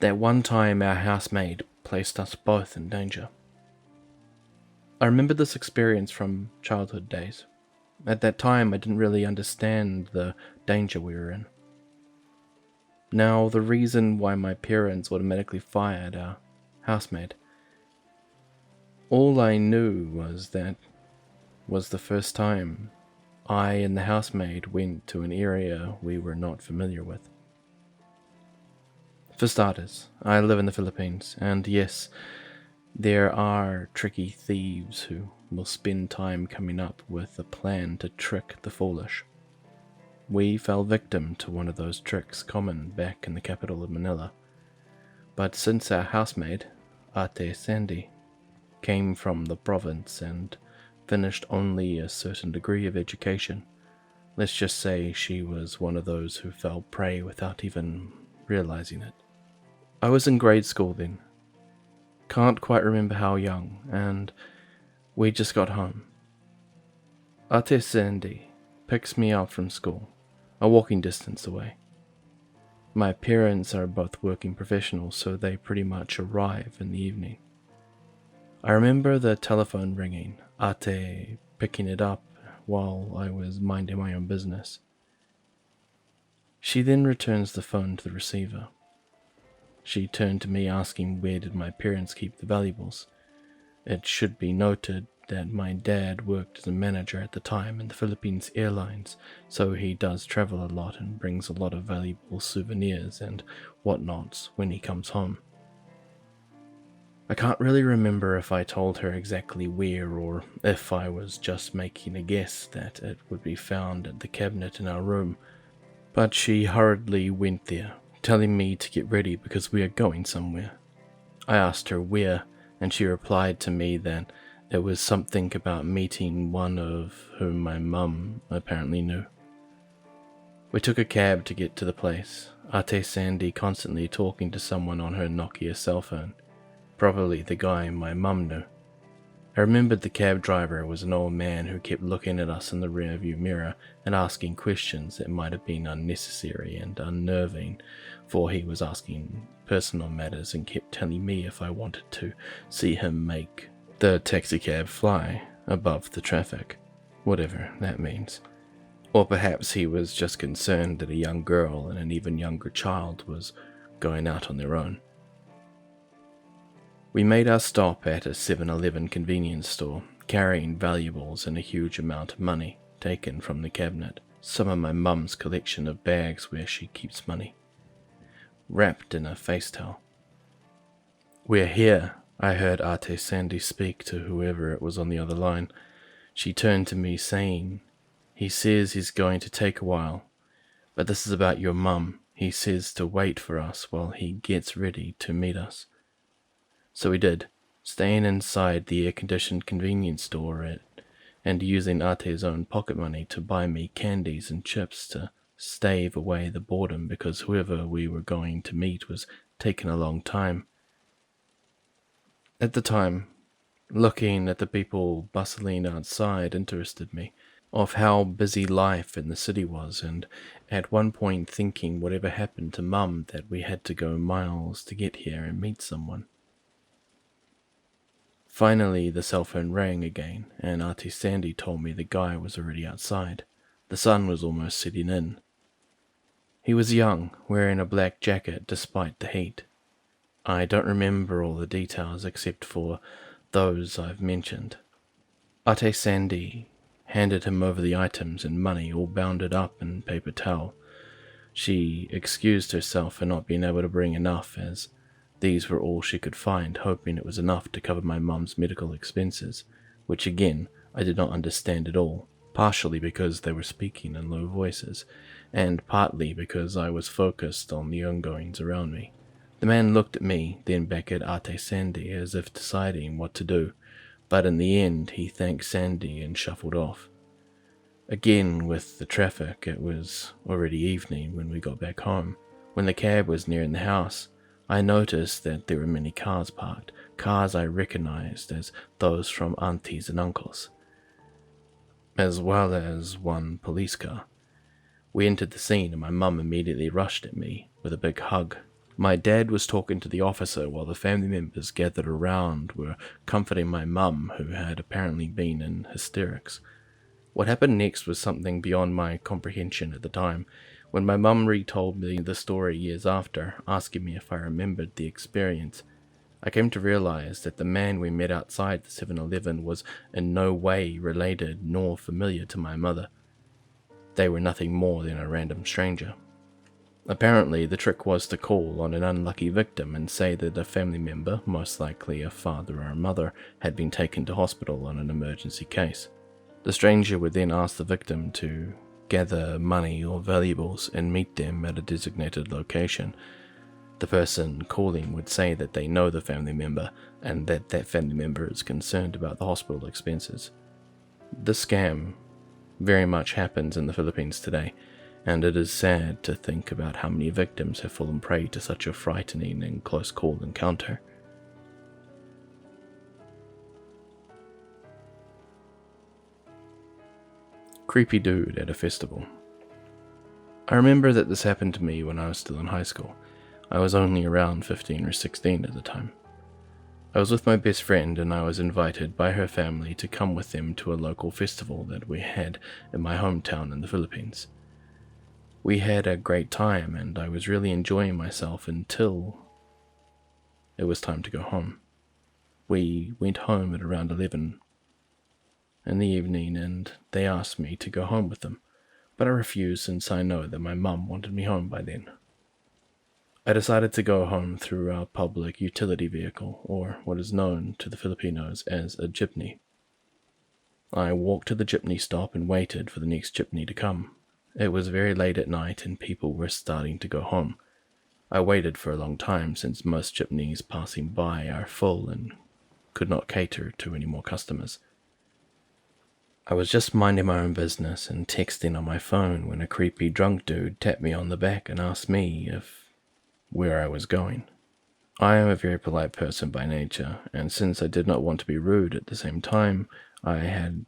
That one time our housemaid placed us both in danger. I remember this experience from childhood days. At that time, I didn't really understand the danger we were in. Now, the reason why my parents automatically fired our housemaid, all I knew was that was the first time I and the housemaid went to an area we were not familiar with. For starters, I live in the Philippines, and yes, there are tricky thieves who will spend time coming up with a plan to trick the foolish. We fell victim to one of those tricks common back in the capital of Manila. But since our housemaid, Ate Sandy, came from the province and finished only a certain degree of education, let's just say she was one of those who fell prey without even realizing it. I was in grade school then. Can't quite remember how young, and we just got home. Ate Sandy picks me up from school, a walking distance away. My parents are both working professionals, so they pretty much arrive in the evening. I remember the telephone ringing, Ate picking it up while I was minding my own business. She then returns the phone to the receiver. She turned to me asking where did my parents keep the valuables. It should be noted that my dad worked as a manager at the time in the Philippines Airlines, so he does travel a lot and brings a lot of valuable souvenirs and whatnots when he comes home. I can't really remember if I told her exactly where or if I was just making a guess that it would be found at the cabinet in our room, but she hurriedly went there, telling me to get ready because we are going somewhere. I asked her where, and she replied to me that it was something about meeting one of whom my mum apparently knew. We took a cab to get to the place, Ate Sandy constantly talking to someone on her Nokia cell phone, probably the guy my mum knew. I remembered the cab driver was an old man who kept looking at us in the rearview mirror and asking questions that might have been unnecessary and unnerving, for he was asking personal matters and kept telling me if I wanted to see him make the taxicab fly above the traffic, whatever that means. Or perhaps he was just concerned that a young girl and an even younger child was going out on their own. We made our stop at a 7-Eleven convenience store, carrying valuables and a huge amount of money taken from the cabinet, some of my mum's collection of bags where she keeps money, wrapped in a face towel. "We're here," I heard Ate Sandy speak to whoever it was on the other line. She turned to me saying, "He says he's going to take a while, but this is about your mum. He says to wait for us while he gets ready to meet us." So we did, staying inside the air-conditioned convenience store and using Ate's own pocket money to buy me candies and chips to stave away the boredom because whoever we were going to meet was taking a long time. At the time, looking at the people bustling outside interested me, of how busy life in the city was, and at one point thinking whatever happened to Mum that we had to go miles to get here and meet someone. Finally, the cell phone rang again, and Auntie Sandy told me the guy was already outside. The sun was almost setting in. He was young, wearing a black jacket despite the heat. I don't remember all the details except for those I've mentioned. Ate Sandy handed him over the items and money all bounded up in paper towel. She excused herself for not being able to bring enough, as these were all she could find, hoping it was enough to cover my mum's medical expenses, which again I did not understand at all, partially because they were speaking in low voices, and partly because I was focused on the ongoings around me. The man looked at me, then back at Ate Sandy as if deciding what to do, but in the end he thanked Sandy and shuffled off. Again with the traffic, it was already evening when we got back home. When the cab was nearing the house, I noticed that there were many cars parked, cars I recognized as those from aunties and uncles, as well as one police car. We entered the scene and my mum immediately rushed at me with a big hug. My dad was talking to the officer while the family members gathered around were comforting my mum, who had apparently been in hysterics. What happened next was something beyond my comprehension at the time. When my mum retold me the story years after, asking me if I remembered the experience, I came to realize that the man we met outside the 7-Eleven was in no way related nor familiar to my mother. They were nothing more than a random stranger. Apparently, the trick was to call on an unlucky victim and say that a family member, most likely a father or a mother, had been taken to hospital on an emergency case. The stranger would then ask the victim to gather money or valuables and meet them at a designated location. The person calling would say that they know the family member and that that family member is concerned about the hospital expenses. This scam very much happens in the Philippines today, and it is sad to think about how many victims have fallen prey to such a frightening and close call encounter. Creepy dude at a festival. I remember that this happened to me when I was still in high school. I was only around 15 or 16 at the time. I was with my best friend and I was invited by her family to come with them to a local festival that we had in my hometown in the Philippines. We had a great time and I was really enjoying myself until it was time to go home. We went home at around 11 in the evening and they asked me to go home with them, but I refused since I know that my mum wanted me home by then. I decided to go home through our public utility vehicle, or what is known to the Filipinos as a jeepney. I walked to the jeepney stop and waited for the next jeepney to come. It was very late at night and people were starting to go home. I waited for a long time since most jeepneys passing by are full and could not cater to any more customers. I was just minding my own business and texting on my phone when a creepy drunk dude tapped me on the back and asked me where I was going. I am a very polite person by nature, and since I did not want to be rude at the same time, I had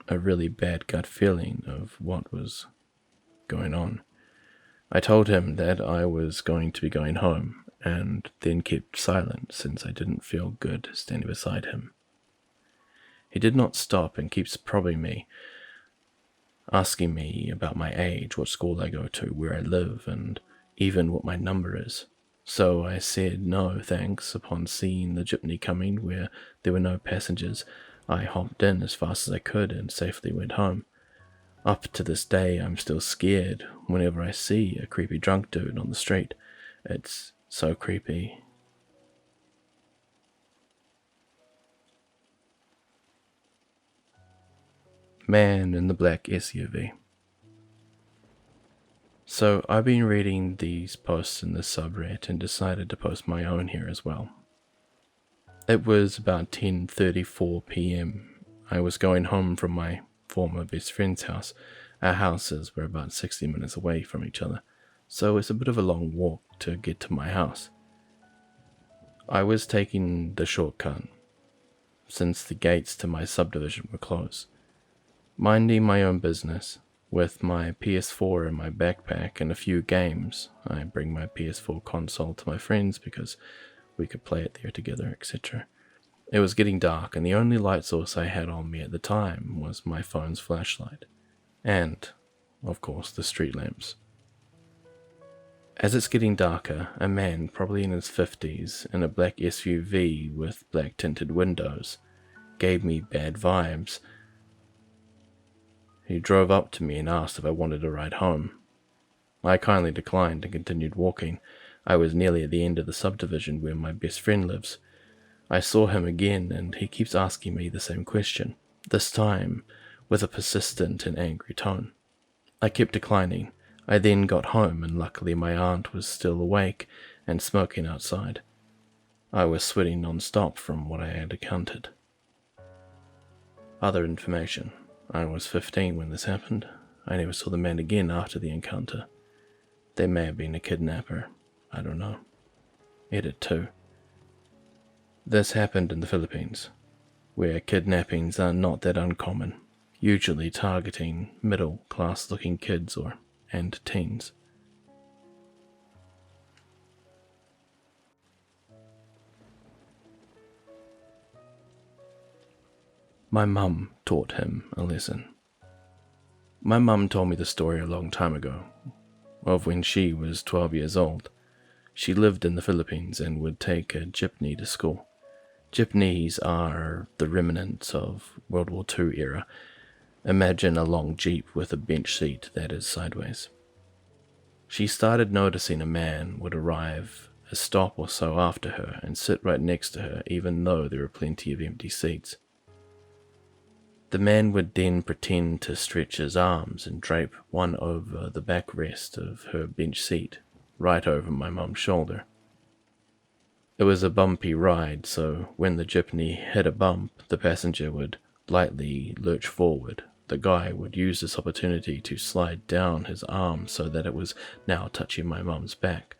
a really bad gut feeling of what was going on. I told him that I was going to be going home, and then kept silent since I didn't feel good standing beside him. He did not stop and keeps probing me, asking me about my age, what school I go to, where I live, and even what my number is. So I said no thanks. Upon seeing the jeepney coming where there were no passengers, I hopped in as fast as I could and safely went home. Up to this day, I'm still scared whenever I see a creepy drunk dude on the street. It's so creepy. Man in the black SUV. So I've been reading these posts in this subreddit and decided to post my own here as well. It was about 10:34 p.m. I was going home from my former best friend's house. Our houses were about 60 minutes away from each other, so it's a bit of a long walk to get to my house. I was taking the shortcut since the gates to my subdivision were closed. Minding my own business, with my PS4 in my backpack and a few games. I bring my PS4 console to my friends because we could play it there together, etc. It was getting dark and the only light source I had on me at the time was my phone's flashlight. And, of course, the street lamps. As it's getting darker, a man, probably in his 50s, in a black SUV with black tinted windows, gave me bad vibes. He drove up to me and asked if I wanted a ride home. I kindly declined and continued walking. I was nearly at the end of the subdivision where my best friend lives. I saw him again and he keeps asking me the same question, this time with a persistent and angry tone. I kept declining. I then got home and luckily my aunt was still awake and smoking outside. I was sweating non-stop from what I had encountered. Other information. I was 15 when this happened. I never saw the man again after the encounter. There may have been a kidnapper. I don't know. Edit 2. This happened in the Philippines, where kidnappings are not that uncommon, usually targeting middle-class looking kids and teens. My mum taught him a lesson. My mum told me the story a long time ago, of when she was 12 years old. She lived in the Philippines and would take a jeepney to school. Jeepneys are the remnants of World War II era. Imagine a long jeep with a bench seat that is sideways. She started noticing a man would arrive a stop or so after her and sit right next to her even though there were plenty of empty seats. The man would then pretend to stretch his arms and drape one over the backrest of her bench seat, right over my mum's shoulder. It was a bumpy ride, so when the jeepney hit a bump, the passenger would lightly lurch forward. The guy would use this opportunity to slide down his arm so that it was now touching my mum's back.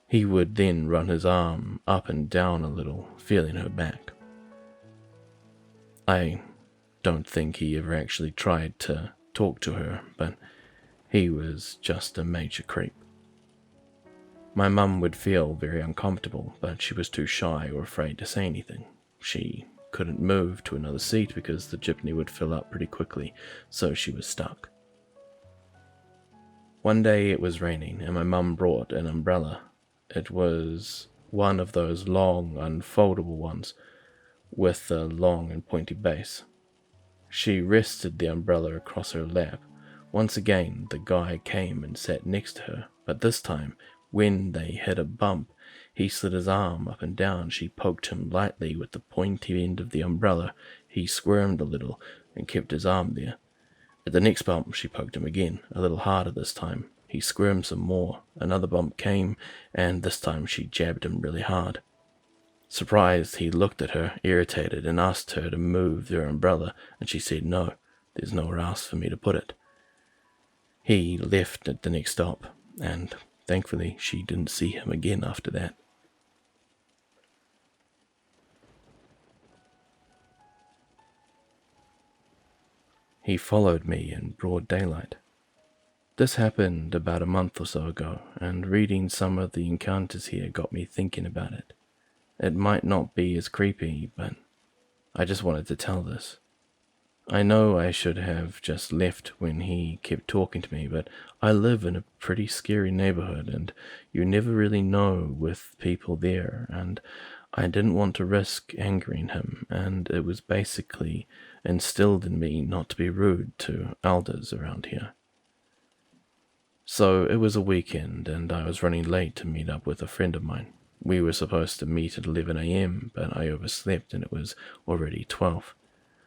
He would then run his arm up and down a little, feeling her back. I don't think he ever actually tried to talk to her, but he was just a major creep. My mum would feel very uncomfortable, but she was too shy or afraid to say anything. She couldn't move to another seat because the jeepney would fill up pretty quickly, so she was stuck. One day it was raining and my mum brought an umbrella. It was one of those long, unfoldable ones with a long and pointy base. She rested the umbrella across her lap. Once again, the guy came and sat next to her, but this time, when they hit a bump, he slid his arm up and down. She poked him lightly with the pointy end of the umbrella. He squirmed a little and kept his arm there. At the next bump, she poked him again, a little harder this time. He squirmed some more. Another bump came, and this time she jabbed him really hard. Surprised, he looked at her, irritated, and asked her to move their umbrella, and she said no, there's nowhere else for me to put it. He left at the next stop, and thankfully she didn't see him again after that. He followed me in broad daylight. This happened about a month or so ago, and reading some of the encounters here got me thinking about it. It might not be as creepy, but I just wanted to tell this. I know I should have just left when he kept talking to me, but I live in a pretty scary neighborhood, and you never really know with people there, and I didn't want to risk angering him, and it was basically instilled in me not to be rude to elders around here. So it was a weekend, and I was running late to meet up with a friend of mine. We were supposed to meet at 11 a.m., but I overslept and it was already 12.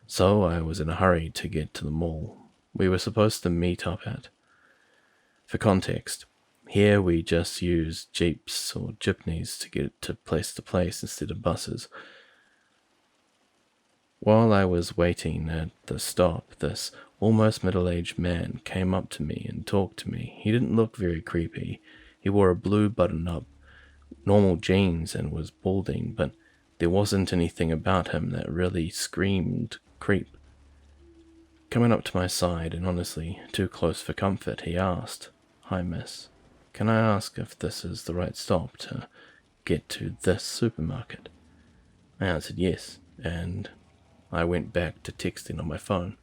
So I was in a hurry to get to the mall we were supposed to meet up at. For context, here we just use jeeps or jeepneys to get to place instead of buses. While I was waiting at the stop, this almost middle-aged man came up to me and talked to me. He didn't look very creepy. He wore a blue button-up, normal jeans and was balding, but there wasn't anything about him that really screamed creep. Coming up to my side, and honestly too close for comfort, he asked, "Hi miss, can I ask if this is the right stop to get to this supermarket?" I answered yes, and I went back to texting on my phone.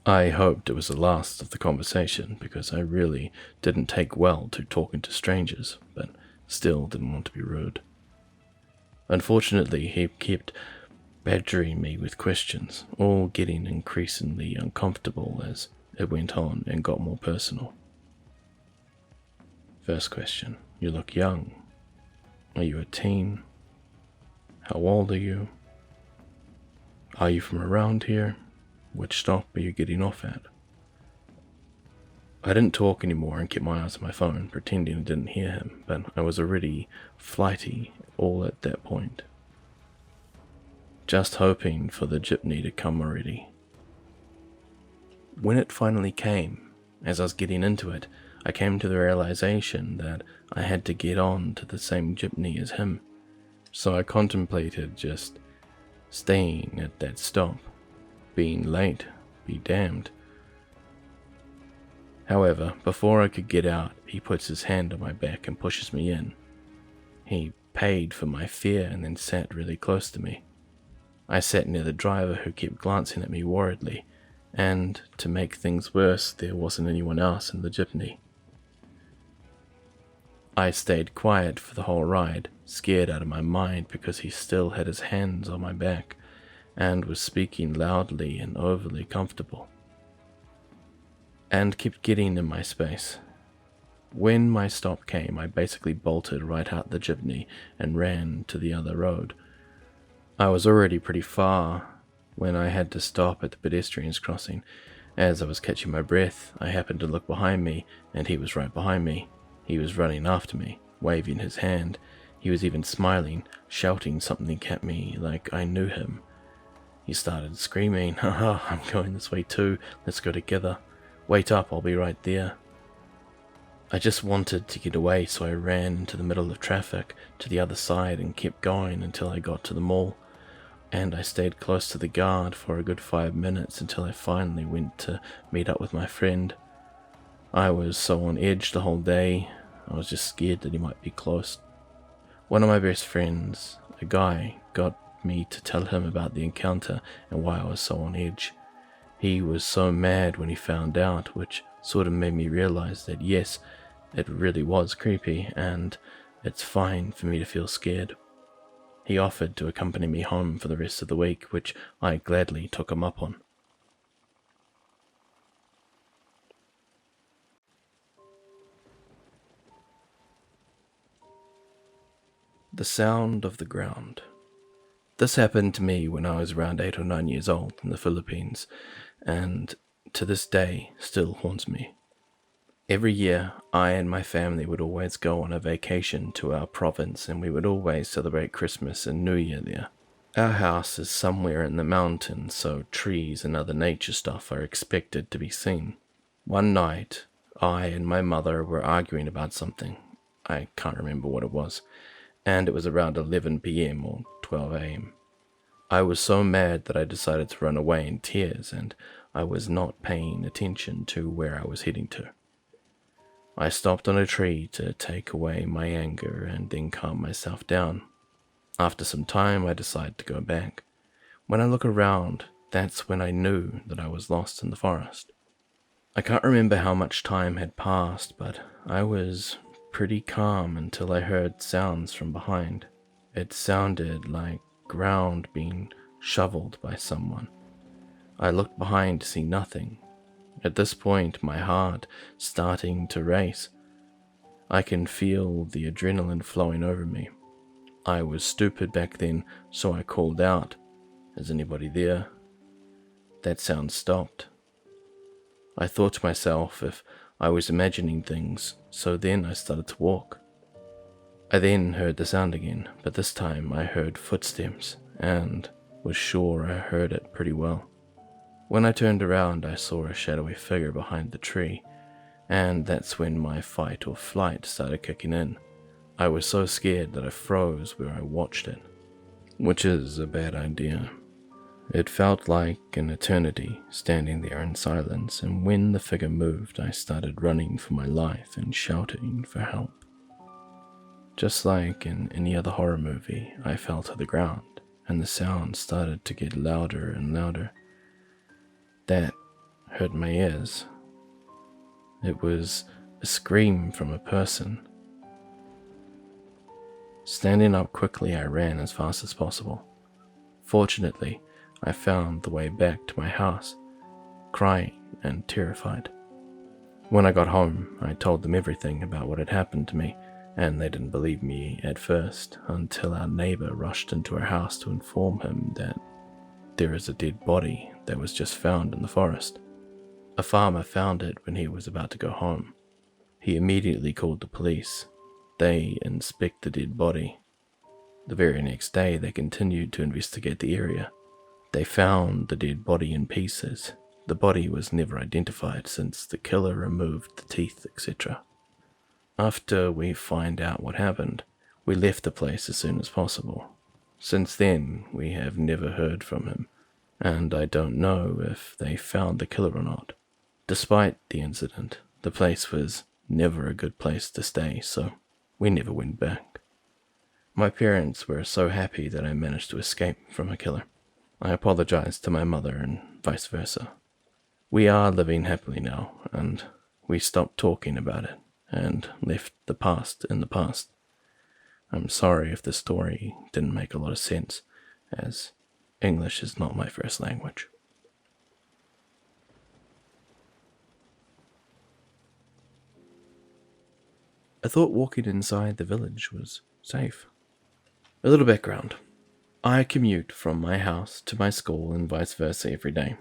I hoped it was the last of the conversation, because I really didn't take well to talking to strangers, but still didn't want to be rude. Unfortunately, he kept badgering me with questions, all getting increasingly uncomfortable as it went on and got more personal. First question: you look young. Are you a teen? How old are you? Are you from around here? Which stop are you getting off at? I didn't talk anymore and kept my eyes on my phone, pretending I didn't hear him, but I was already flighty all at that point. Just hoping for the jeepney to come already. When it finally came, as I was getting into it, I came to the realization that I had to get on to the same jeepney as him, so I contemplated just staying at that stop. Being late, be damned. However, before I could get out, he puts his hand on my back and pushes me in. He paid for my fare and then sat really close to me. I sat near the driver, who kept glancing at me worriedly, and to make things worse, there wasn't anyone else in the jeepney. I stayed quiet for the whole ride, scared out of my mind because he still had his hands on my back and was speaking loudly and overly comfortable, and kept getting in my space. When my stop came, I basically bolted right out the jeepney and ran to the other road. I was already pretty far when I had to stop at the pedestrians crossing. As I was catching my breath, I happened to look behind me, and he was right behind me. He was running after me, waving his hand. He was even smiling, shouting something at me like I knew him. He started screaming, "Haha, I'm going this way too, let's go together. Wait up, I'll be right there." I just wanted to get away, so I ran into the middle of traffic to the other side and kept going until I got to the mall. And I stayed close to the guard for a good 5 minutes until I finally went to meet up with my friend. I was so on edge the whole day, I was just scared that he might be close. One of my best friends, a guy, got me to tell him about the encounter and why I was so on edge. He was so mad when he found out, which sort of made me realize that yes, it really was creepy, and it's fine for me to feel scared. He offered to accompany me home for the rest of the week, which I gladly took him up on. The sound of the ground. This happened to me when I was around 8 or 9 years old in the Philippines, and to this day still haunts me. Every year, I and my family would always go on a vacation to our province, and we would always celebrate Christmas and New Year there. Our house is somewhere in the mountains, so trees and other nature stuff are expected to be seen. One night, I and my mother were arguing about something. I can't remember what it was, and it was around 11 p.m. or 12 a.m. I was so mad that I decided to run away in tears, and I was not paying attention to where I was heading to. I stopped on a tree to take away my anger and then calm myself down. After some time, I decided to go back. When I look around, that's when I knew that I was lost in the forest. I can't remember how much time had passed, but I was pretty calm until I heard sounds from behind. It sounded like ground being shoveled by someone. I looked behind to see nothing. At this point, my heart starting to race. I can feel the adrenaline flowing over me. I was stupid back then, so I called out, "Is anybody there?" That sound stopped. I thought to myself if I was imagining things, so then I started to walk. I then heard the sound again, but this time I heard footsteps, and was sure I heard it pretty well. When I turned around, I saw a shadowy figure behind the tree, and that's when my fight or flight started kicking in. I was so scared that I froze where I watched it, which is a bad idea. It felt like an eternity standing there in silence, and when the figure moved, I started running for my life and shouting for help. Just like in any other horror movie, I fell to the ground, and the sound started to get louder and louder. That hurt my ears. It was a scream from a person. Standing up quickly, I ran as fast as possible. Fortunately, I found the way back to my house, crying and terrified. When I got home, I told them everything about what had happened to me, and they didn't believe me at first until our neighbor rushed into our house to inform him that there is a dead body that was just found in the forest. A farmer found it when he was about to go home. He immediately called the police. They inspected the dead body. The very next day, they continued to investigate the area. They found the dead body in pieces. The body was never identified since the killer removed the teeth, etc. After we find out what happened, we left the place as soon as possible. Since then, we have never heard from him, and I don't know if they found the killer or not. Despite the incident, the place was never a good place to stay, so we never went back. My parents were so happy that I managed to escape from a killer. I apologized to my mother and vice versa. We are living happily now, and we stopped talking about it and left the past in the past. I'm sorry if the story didn't make a lot of sense, as English is not my first language. I thought walking inside the village was safe. A little background. I commute from my house to my school and vice versa every day.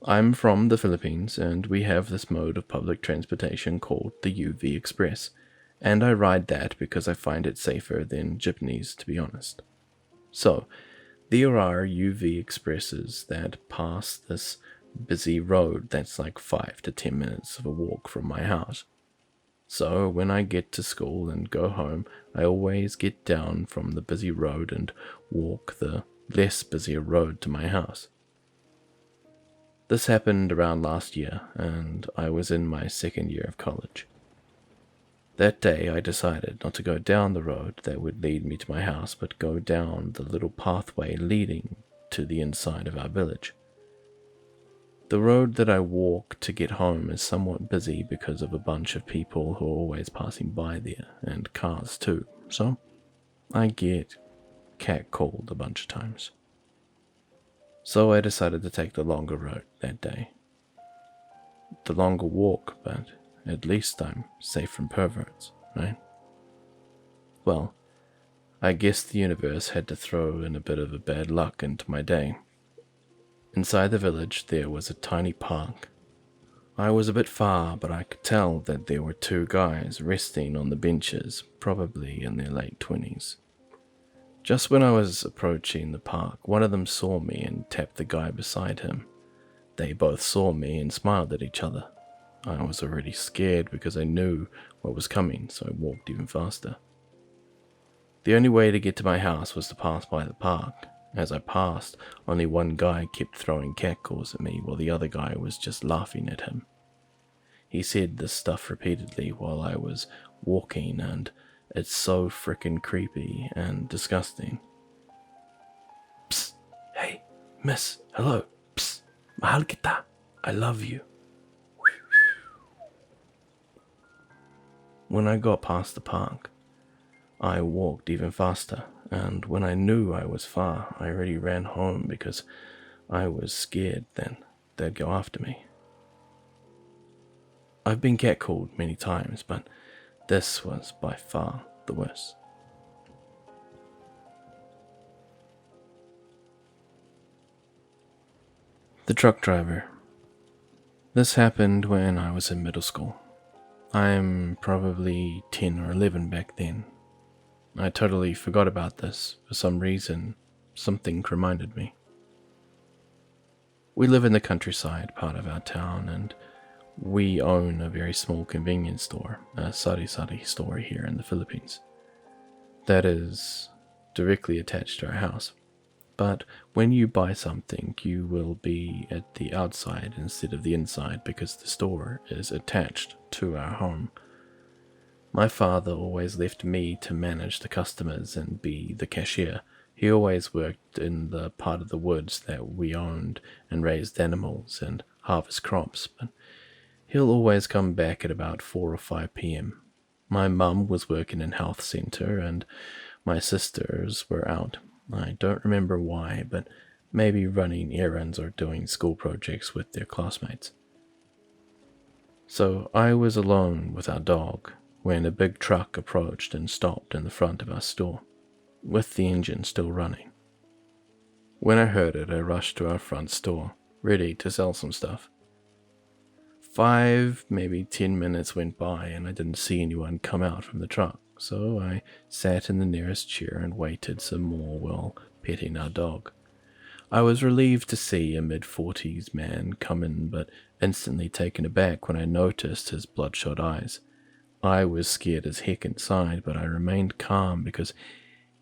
I'm from the Philippines, and we have this mode of public transportation called the UV Express, and I ride that because I find it safer than jeepneys, to be honest. So, there are UV Expresses that pass this busy road that's like 5 to 10 minutes of a walk from my house. So, when I get to school and go home, I always get down from the busy road and walk the less busier road to my house. This happened around last year, and I was in my second year of college. That day I decided not to go down the road that would lead me to my house, but go down the little pathway leading to the inside of our village. The road that I walk to get home is somewhat busy because of a bunch of people who are always passing by there, and cars too, so I get catcalled a bunch of times. So I decided to take the longer road that day. The longer walk, but at least I'm safe from perverts, right? Well, I guess the universe had to throw in a bit of a bad luck into my day. Inside the village there was a tiny park. I was a bit far, but I could tell that there were two guys resting on the benches, probably in their late 20s. Just when I was approaching the park, one of them saw me and tapped the guy beside him. They both saw me and smiled at each other. I was already scared because I knew what was coming, so I walked even faster. The only way to get to my house was to pass by the park. As I passed, only one guy kept throwing catcalls at me while the other guy was just laughing at him. He said this stuff repeatedly while I was walking, and it's so frickin' creepy and disgusting. Psst, hey, miss, hello, psst, mahal kita, I love you. When I got past the park, I walked even faster, and when I knew I was far, I already ran home because I was scared that they'd go after me. I've been catcalled many times, but this was by far the worst. The truck driver. This happened when I was in middle school. I'm probably 10 or 11 back then. I totally forgot about this. For some reason, something reminded me. We live in the countryside part of our town, and we own a very small convenience store, a sari-sari store here in the Philippines. That is directly attached to our house. But when you buy something, you will be at the outside instead of the inside because the store is attached to our home. My father always left me to manage the customers and be the cashier. He always worked in the part of the woods that we owned and raised animals and harvest crops, but he'll always come back at about 4 or 5 p.m. My mum was working in health center and my sisters were out. I don't remember why, but maybe running errands or doing school projects with their classmates. So I was alone with our dog when a big truck approached and stopped in the front of our store, with the engine still running. When I heard it, I rushed to our front store, ready to sell some stuff. 5, maybe 10 minutes went by and I didn't see anyone come out from the truck, so I sat in the nearest chair and waited some more while petting our dog. I was relieved to see a mid-40s man come in, but instantly taken aback when I noticed his bloodshot eyes. I was scared as heck inside, but I remained calm because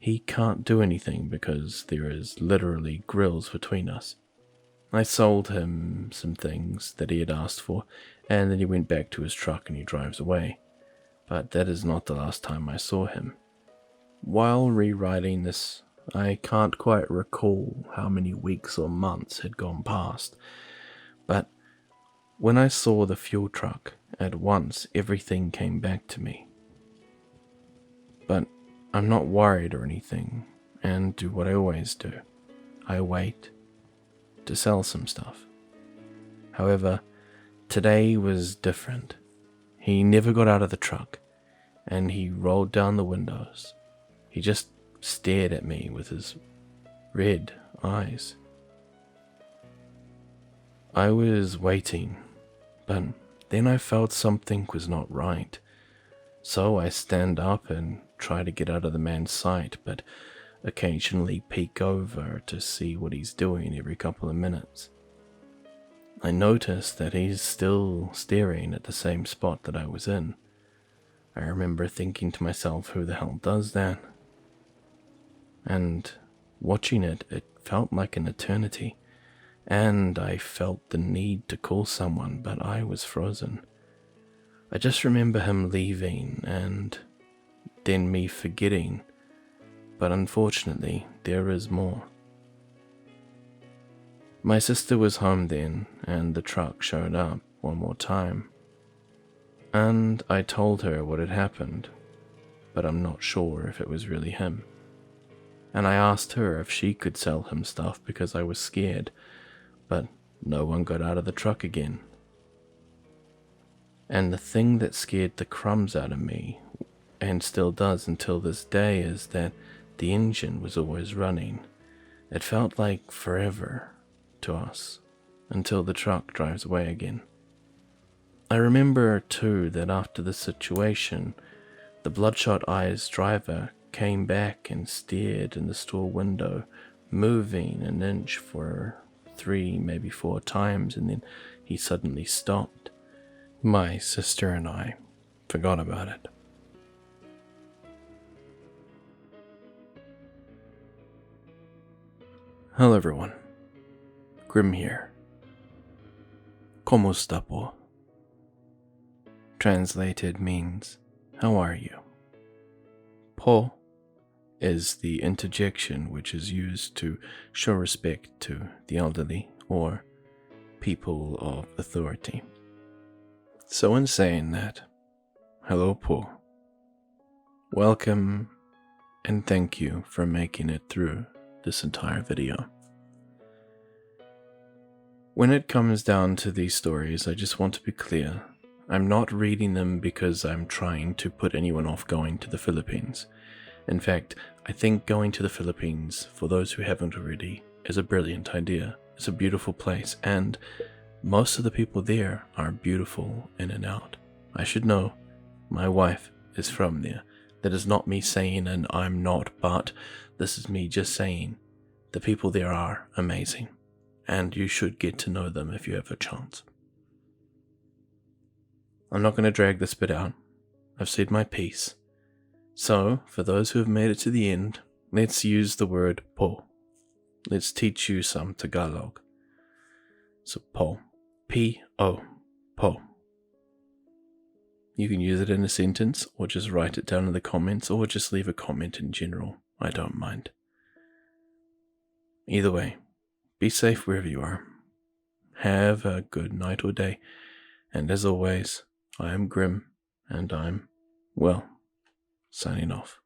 he can't do anything because there is literally grills between us. I sold him some things that he had asked for, and then he went back to his truck and he drives away. But that is not the last time I saw him. While rewriting this I can't quite recall how many weeks or months had gone past, but when I saw the fuel truck, at once everything came back to me. But I'm not worried or anything, and do what I always do. I wait to sell some stuff. However, today was different. He never got out of the truck, and he rolled down the windows. He just stared at me with his red eyes. I was waiting, but then I felt something was not right. So I stand up and try to get out of the man's sight, but occasionally peek over to see what he's doing every couple of minutes. I notice that he's still staring at the same spot that I was in. I remember thinking to myself, who the hell does that? And watching it, it felt like an eternity, and I felt the need to call someone, but I was frozen. I just remember him leaving and then me forgetting, but unfortunately there is more. My sister was home then, and the truck showed up one more time, and I told her what had happened, but I'm not sure if it was really him. And I asked her if she could sell him stuff because I was scared, but no one got out of the truck again. And the thing that scared the crumbs out of me, and still does until this day, is that the engine was always running. It felt like forever to us, until the truck drives away again. I remember too that after the situation, the bloodshot-eyed driver came back and stared in the store window, moving an inch for 3, maybe 4 times, and then he suddenly stopped. My sister and I forgot about it. Hello everyone, Grim here. ¿Cómo está po? Translated means, how are you? Po is the interjection which is used to show respect to the elderly or people of authority. So in saying that, hello po, welcome and thank you for making it through this entire video. When it comes down to these stories, I just want to be clear. I'm not reading them because I'm trying to put anyone off going to the Philippines. In fact, I think going to the Philippines, for those who haven't already, is a brilliant idea. It's a beautiful place, and most of the people there are beautiful in and out. I should know, my wife is from there. That is not me saying and I'm not, but this is me just saying the people there are amazing, and you should get to know them if you have a chance. I'm not going to drag this bit out. I've said my piece. So, for those who have made it to the end, let's use the word po. Let's teach you some Tagalog. So po. P-O. Po. You can use it in a sentence, or just write it down in the comments, or just leave a comment in general. I don't mind. Either way, be safe wherever you are. Have a good night or day. And as always, I am Grim, and I'm, well, signing off.